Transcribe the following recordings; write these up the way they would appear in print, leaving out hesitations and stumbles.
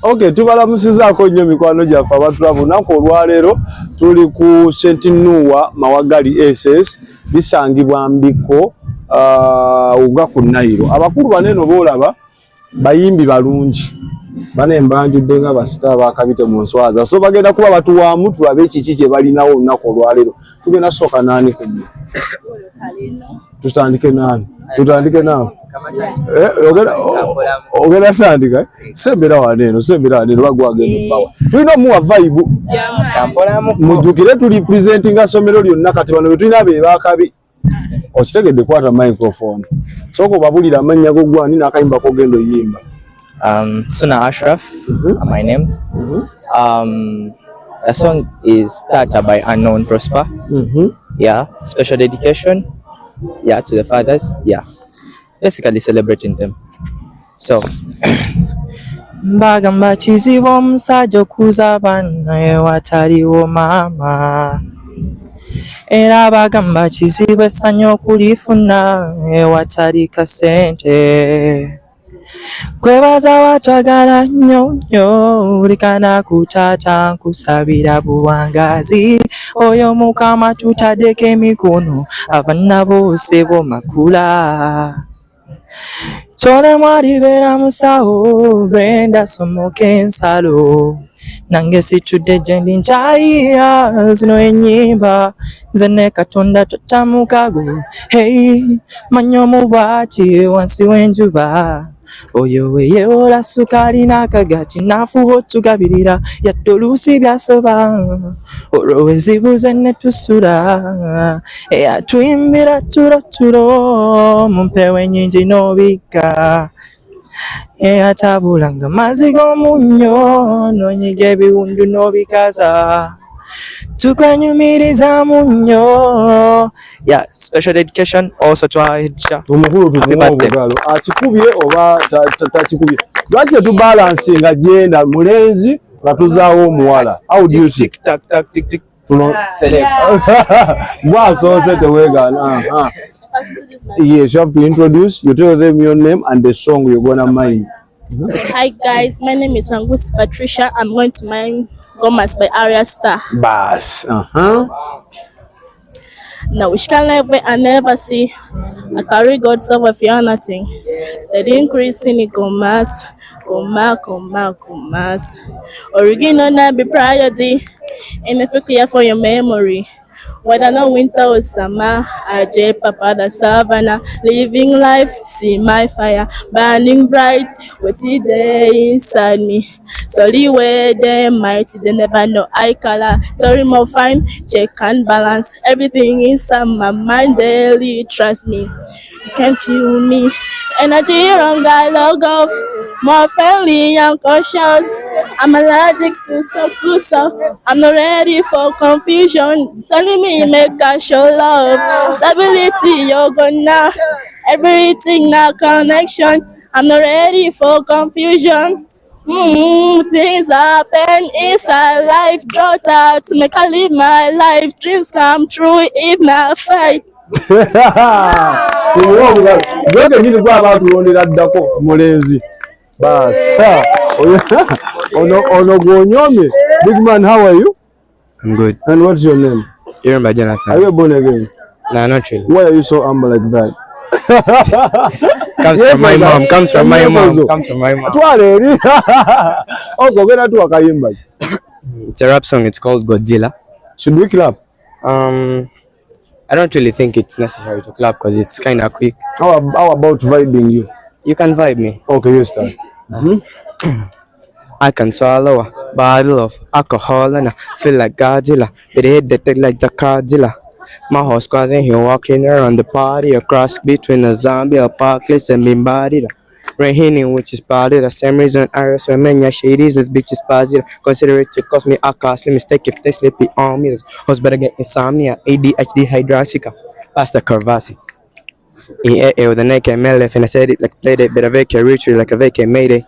Okay, tubalamusizaako nnyo mikwano gyaffe abatulaba olunaku olwaleero tuli ku St. Noa Mawaggali SS bisangibwa Mbiko uga ku Nairo. Abakulu baneno boolaba bayimbi balungi bane mbanjudde nga basita bakabite mu nswaza so bagenda kuba batuwaamu tulabe kiki kye balinawo olunaku olwaleero. Tugenda soka nani ku nnyo? Tutandike nani? Tutandike nawe. Ogenda tandika sembera waneno bagwagenda bawa tulina muwa vibe mujjukire tuli presenting asomero lyonna kati bano tulina be bakabi okitegedde kwata microphone soko babulira amanya go gwani nakayimba kogendo yimba. Suna Ashraf, my name. The song is started by Unknown Prosper. Yeah, special dedication. Yeah, to the fathers. Yeah, basically celebrating them. So, Bagamba chizibo msajo kuza bana wataliwo mama. Era bagamba chizibo sanyo kulifuna watali kasente. Kwebaza watwagala nnyo nnyo bulikana kutata nkusabira buwangazi oyo mukama tutaddeko emikono abaana bose bo makula kyole mwalibeera musawo benda somoka ensalo nange situdde gye ndi nkyayiya zino ennyimba nze ne Katonda totamukago hey manya omubwati wansi w'enjuba oyo weyewola sukali n'akagati nafuba otugabirira yadde oluusi byasoba olwo wezibuze ne tusula eyatuyimbira tulo mu mpewo ennyingi n'obikka eyatabulanga mazzi g'omunnyo n'onyiga ebiwundu n'obikaza tukwenyumiriza munnyo. Yeah, special dedication also to our head. Omukulu tukuwa obugalo akikubye oba takikubye lwaki tubalansinga agenda mulenzi nga tuzaawo omuwala how do you see tick tack tick tick select bwasoose teweegaana. Yes, you have to introduce, you tell them your name and the song you're gonna mind. Hi guys, my name is Wangusi Patricia. I'm going to mime Gomas by Arya Star. Bass. Now which can never I never see. I carry God's over for nothing. Steady increasing in Gomas. Original not be priority. And if you care for your memory. Whether no winter or summer, I J Papa the savannah, living life, see my fire burning bright, what's it there inside me? Solely where they mighty, they never know I color, story more fine, check and balance, everything inside my mind daily, trust me, you can't kill me. Energy wrong, I log off, more friendly, I'm cautious, I'm allergic to so, I'm not ready for confusion. Telling me make a show love, stability, you're gonna everything now connection. I'm not ready for confusion. Things happen inside life, drought out to make I live my life. Dreams come true if not fight. Goge nyini kwa abantu londera ddako mulenzi bas ono gonyome. Big man, how are you? I'm good. And what's your name? Remember Jonathan? Are you born again? Nah, not really. Why are you so humble like that? Comes from my mom. Comes from my mom. It's a rap song. It's called Godzilla. Should we clap? I don't really think it's necessary to clap because it's kind of quick. How about vibing you? You can vibe me. Okay, you start. I can swallow a bottle of alcohol and I feel like Godzilla. With a head that take like the Godzilla. My horse causing him walking around the party. A cross between a zombie, a apocalypse, and being bodied. Raining, which is probably the same reason I so many shadies, this bitch is positive. Consider it to cost me a costly mistake if they sleepy on me. This horse better get insomnia, ADHD, hydroxica, pasta Carvasi. With the naked MLF, and I said it like played it, but a vacant retreat like a vacant mayday.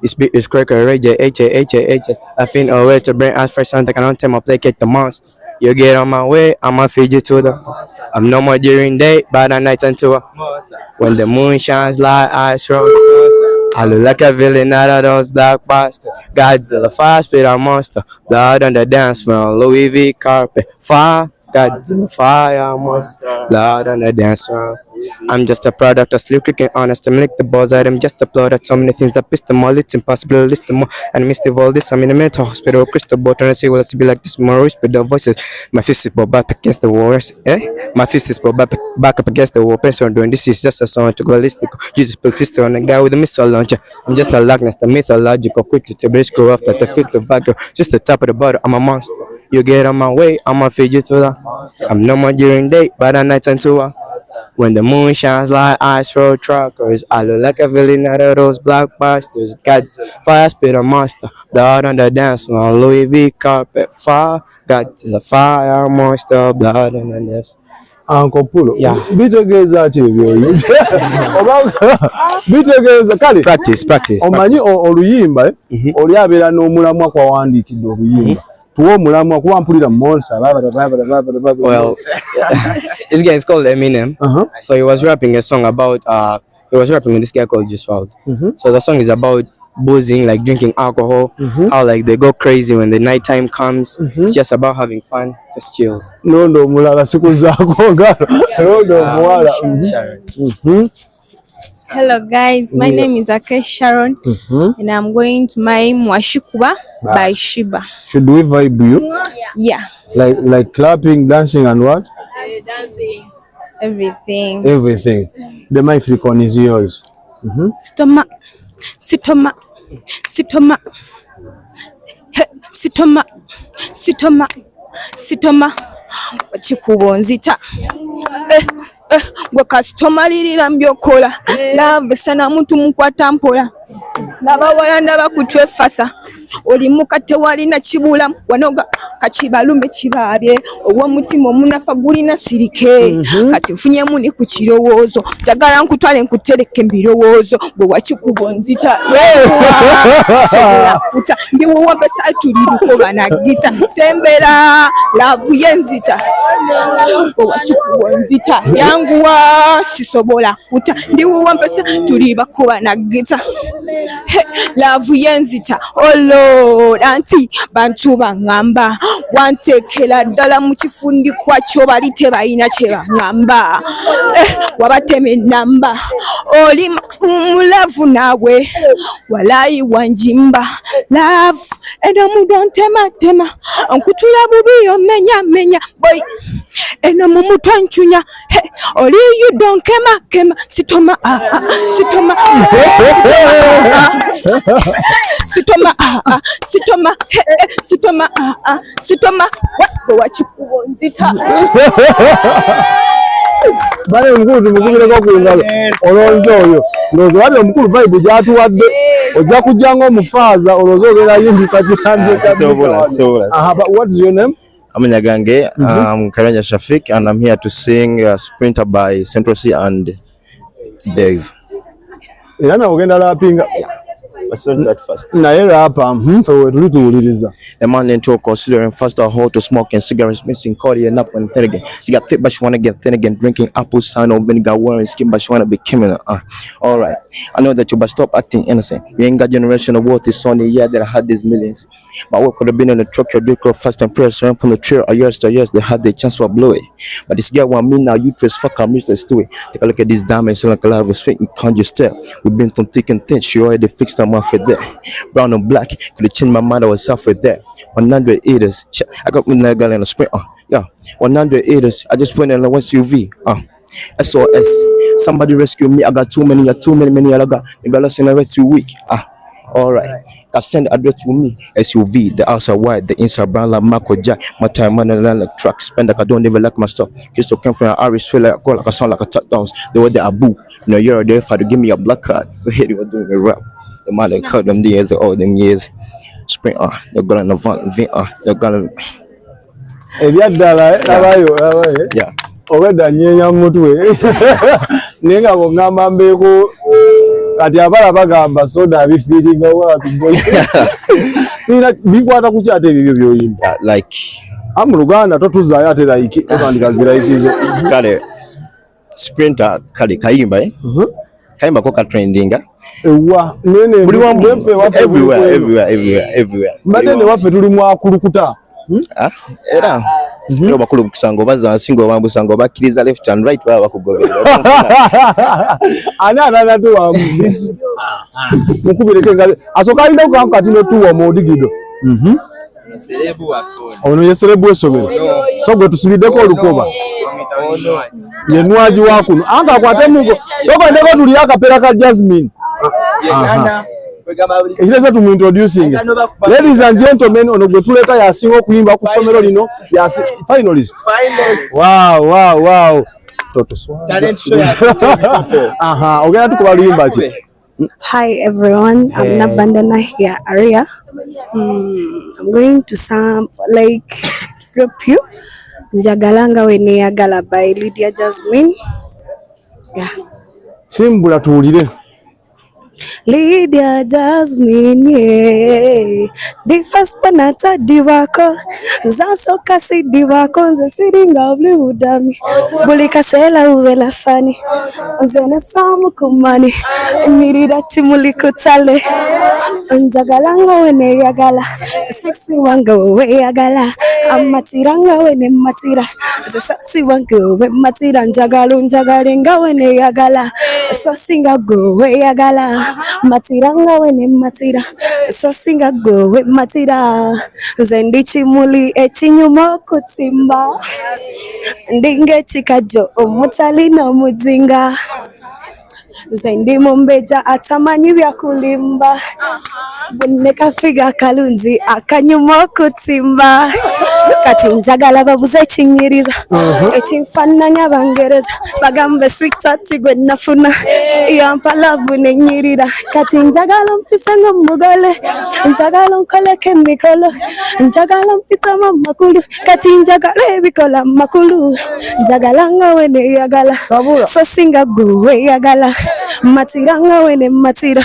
This beat is cracker, rage, I feel no way to bring us first something I don't tell my play kick the monster. You get on my way, I'ma feed you to the. I'm no more during day, but at night until when the moon shines like ice road. I look like a villain out of those blockbusters. Godzilla, fire spit a monster. Blood on the dance floor, Louis V carpet. Fire, Godzilla, fire monster. Blood on the dance floor. I'm just a product of sleep, quick and honest. I'm like the boss, I'm just a plot at so many things that piss them all. It's impossible to list them all. And midst of all this, I'm in a mental hospital. Crystal ball, trying to say, well, let's be like this more with the voices. My fist is back against the walls. My fist is back up against the wall. Person doing this is just a song to go ballistic. Jesus put Crystal on a guy with a missile launcher. I'm just a likeness, the mythological, quick to bridge go after the fifth of vacuum. Just the top of the bottle, I'm a monster. You get on my way, I'm a fidget to I'm no more during day, but at night and tour. When the moon shines like ice road truckers, I look like a villain out of those blockbusters. Got fire spit a monster, blood on the dance floor, Louis V carpet. Fire, got the fire monster, blood on the dance. Uncle Pulo, yeah. Bitegeza ati ebyo. Bitegeza kale. Practice. Omanyi oluyimba oli abeera n'omulamwa kwa wandiikidde oluyimba. Tuwo mulamwa kuba mpulira monster. Well, this guy is called Eminem. So he was rapping a song about he was rapping with this guy called Juice WRLD. So the song is about boozing, like drinking alcohol, how like they go crazy when the night time comes. It's just about having fun, just chills. No mulala sikuzaako ngalo. No mwala. Sharon. Hello guys, my name is Akesh Sharon and I'm going to mime Washikuba by Shiba. Should we vibe you? Yeah. Like clapping, dancing and what? Dancing. Everything. The microphone is yours. Sitoma. Wachikuba nzita. Gwe kasitoma lirira mbyokola lava sana muntu mukwata mpola n'abawala ndaba kutwefasa oli mukate walina kibula wanoga kakibalume kibaabye ow'omutima omunafa gulina sirike kati nfunyemu ne ku kirowoozo njagala nkutwale nkutereke mbirowoozo gwe Wachikuba nzita kuta ndiwuwa mpesa tuliruko banagita sembera lavu yenzita gwe Wachikuba nzita yanguwa sisobola kuta ndiwuwa mpesa tulibako banagita lavu yenzita Lord, anti bantu bangamba wantekera ddala mu kifundi kwakyo bali tebalina kye bangamba wabateme namba oli mulavu nawe walayi wanjimba love eno mudontema nkutula bubi omenya boy eno mumutonchunya oli you don't kema sitoma Wachikuba nzita. Bale mukulu mukubireko ku ngalo olonzo oyo ndozo wali omukulu Bible gyatuwadde ojja kujjanga omufaaza olonzo ogera yimbisa kitambye kabisa. What is your name? I'm Nyagange. I'm Karanja Shafik and I'm here to sing Sprinter by Central C and Dave. Era na ogenda lapinga. Let's do that first. Naye rapa tulituwuliriza. The man then talk considering first a whole to smoking cigarettes, missing Cody and up and thin again. She got thick but she wanna get thin again, drinking apple cider vinegar, wearing skin but she wanna be criminal. Alright. I know that you but stop acting innocent. You ain't got generational worth is only year that I had these millions. But what could have been in the truck, your drink up fast and fresh, ran from the trail, or years to years, they had the chance for blow it. But this guy want me now, you trace fuck, I'm useless to it. Take a look at these diamonds, so like a love is fake, you can't just tell. We've been through thick and thin, she already fixed them off with that. Brown and black, could have changed my mind, I was off with that. 100 eaters, I got me that girl in a sprint, yeah. 100 eaters, I just went in a SUV, SOS, somebody rescue me, I got too many, I got, the girl in a 2 week, Alright, I send the address to me. SUV, the outside white, the inside brown like Marco Jack. My time on the truck, spend like I don't even like my stuff. Just to come from an Irish feel like I call like I sound like a touchdowns. The way that I boo. You know, you're there for to give me a black card. Go ahead, you were doing a rap. The man that cut them years, all them years. Spring they're gonna avant, they're gonna. Yeah. Obeda nyenya mutwe. Ninga ngamba Mbiko. Kati abala bagamba soda abifiringa wapi boy. Sina bikwata kukyate ebyo byoyimba. Like I'm Uganda totuzayo ate like okandika zira ikizo. Kale Sprinter kale kayimba kayimba ko ka trending ewa nene buli wamu everywhere mbadde ne waffe tuli mwakulukuta era no bakulu kusango baza nsingo bambusango bakkiriza left and right baba bakugoberera ana tuwa mukubireke ngale asoka inda ku kati no tuwa modigido Serebu wafone. Ono yeserebu esomero. So gwe tusibideko olukoba. Ye nwaji wakuno. Anga kwate mugo. So gwe ndeko tuli akapera ka Jasmine. Ekireza tumu introducing. Ladies and gentlemen, ono gwe tuleka yasinga okuyimba ku somero lino yasi finalist. Wow. Toto swag. Talent show ya ogenda tukuba luyimba ki? Hi everyone, I'm Nabandana here, Aria. I'm going to rap you Njagalanga Wene Yagala by Lydia Jasmine. Yeah. Simbula tuwulire. Lydia Jasmine, yeah. The first panata divako, Zasoka si divako, Nza siringa blue dami, Bulika sela uvela fani, Nzena samu kumani, Nirida chimuli kutale, Njagalanga wene yagala, Sexy wanga we yagala, Amatiranga wene matira, Sexy wanga we matira, Njagalenga wene yagala, Sosinga go we yagala, Matiranga wene matira, Sosinga go we matira, Zendichi muli echinyuma kutimba, Ndinge chikajo omutali na muzinga, Zendi mumbeja atamanyi bya kulimba, Buneka figa kalunzi akanyuma kutimba, Kati njagala babuze chinyiriza, Echimfananya bangereza, Bagambe sweet ati gwe nafuna, Yampa lavu nenyirira, Kati njagala mpisa mugole, Njagala nkoleke mikolo, Njagala mpita makulu, Kati njagala ebikola makulu, Njagalanga wene yagala, Sosinga go we yagala, Matiranga wene matira,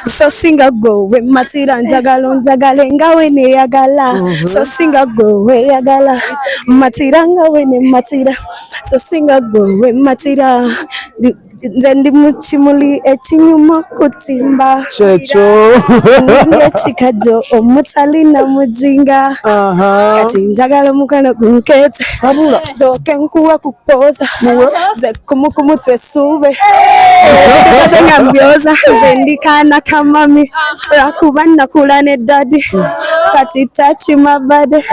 Sosinga go we matira, Njagalenga wene yagala, Sosinga go we yagala, Matiranga wene matira, Sosinga go we matira, Zendi muchimuli echinyuma kutimba, Checho Ndinge chikajo omutali na muzinga, Kati njagala mukana kunkete, Doke nkuwa kupoza, Zekumukumu twesuve, Kati ngambioza, Zendi kana kamami, Rakubana kulane daddy, Kati tachi mabade,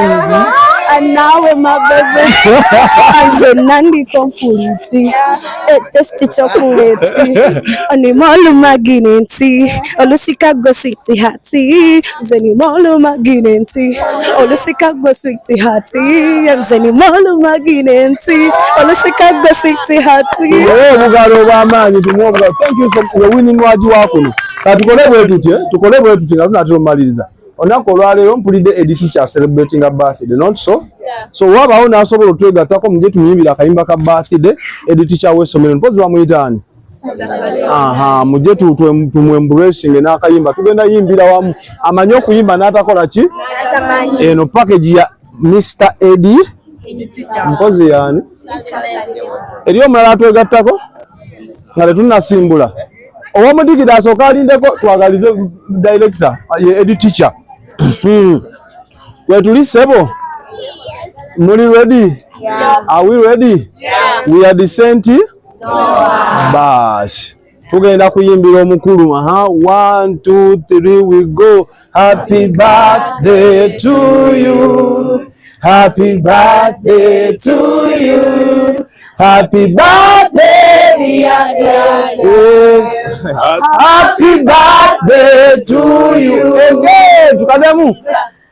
Anawe mabebe, Azenandi kompuliti, Etesti chokuleti, Animolu maginenti, Olusikago sweetie hati, Zenimolu maginenti, Olusikago sweetie hati, Zenimolu maginenti, Olusikago sweetie hati. Mugalo bw'amaanyi tumwoga. Thank you for the winning waji wakuno. Tukole bwe tuti nga tunatumaliriza. Onako olwaleero mpulidde Edi teacher celebrating a birthday, not so? Yeah. So wabawo n'asobola otwegattako muje tuyimbira akayimba ka birthday Edi teacher w'essomero mpozi bamuyitaani? Muje tumwembracinge n'akayimba tugenda yimbira wamu. Amanyi okuyimba n'atakola ki? Eno package ya Mr. Edi mpozi yaani? Eri omulala atwegattako? Nga tetunnasimbula. Owamudigida asooka alindeko twagalize director ye Edi teacher. Wetuli sebo? Muli ready? Yeah. Are we ready? Yeah. We are descent? Bas. Tugenda kuyimbira omukulu. 1, 2, 3 we go. Happy birthday to you. Happy birthday to you. Happy birthday, dear Dad. Happy birthday to you. Tukademu.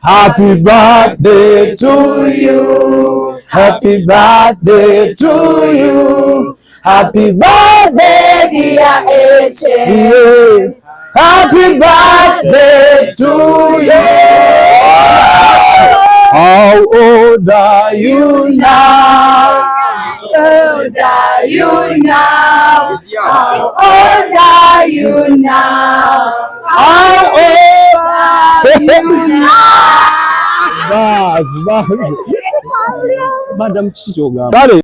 Happy birthday to you. Happy birthday to you. Happy birthday, dear H. Happy birthday to you. How old are you now? How old are you now? How old are you now? How old are you now? Bas. Madam Chichoga.